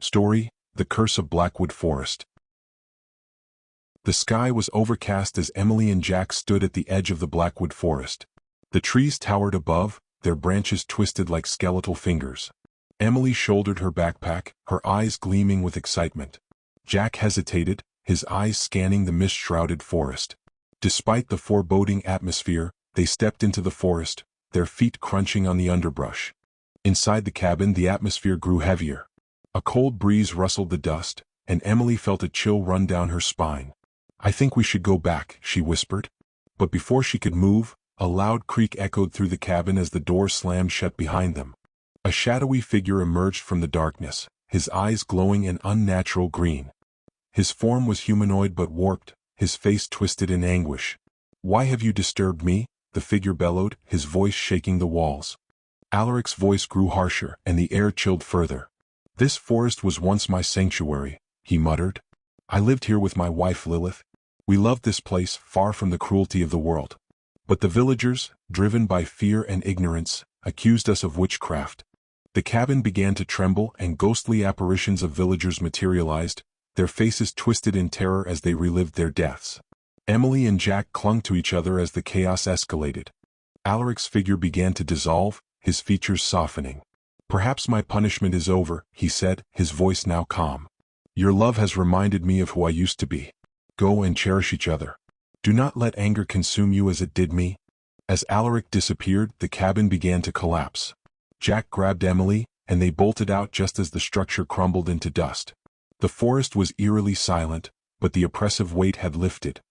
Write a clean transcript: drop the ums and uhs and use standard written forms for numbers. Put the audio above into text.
Story: The Curse of Blackwood Forest. The sky was overcast as Emily and Jack stood at the edge of the Blackwood Forest. The trees towered above, their branches twisted like skeletal fingers. Emily shouldered her backpack, her eyes gleaming with excitement. Jack hesitated, his eyes scanning the mist-shrouded forest. Despite the foreboding atmosphere, they stepped into the forest, their feet crunching on the underbrush. Inside the cabin, the atmosphere grew heavier. A cold breeze rustled the dust, and Emily felt a chill run down her spine. "I think we should go back," she whispered. But before she could move, a loud creak echoed through the cabin as the door slammed shut behind them. A shadowy figure emerged from the darkness, his eyes glowing an unnatural green. His form was humanoid but warped, his face twisted in anguish. "Why have you disturbed me?" the figure bellowed, his voice shaking the walls. Alaric's voice grew harsher, and the air chilled further. "This forest was once my sanctuary," he muttered. "I lived here with my wife Lilith. We loved this place, far from the cruelty of the world. But the villagers, driven by fear and ignorance, accused us of witchcraft." The cabin began to tremble, and ghostly apparitions of villagers materialized, their faces twisted in terror as they relived their deaths. Emily and Jack clung to each other as the chaos escalated. Alaric's figure began to dissolve, his features softening. "Perhaps my punishment is over," he said, his voice now calm. "Your love has reminded me of who I used to be. Go and cherish each other. Do not let anger consume you as it did me." As Alaric disappeared, the cabin began to collapse. Jack grabbed Emily, and they bolted out just as the structure crumbled into dust. The forest was eerily silent, but the oppressive weight had lifted.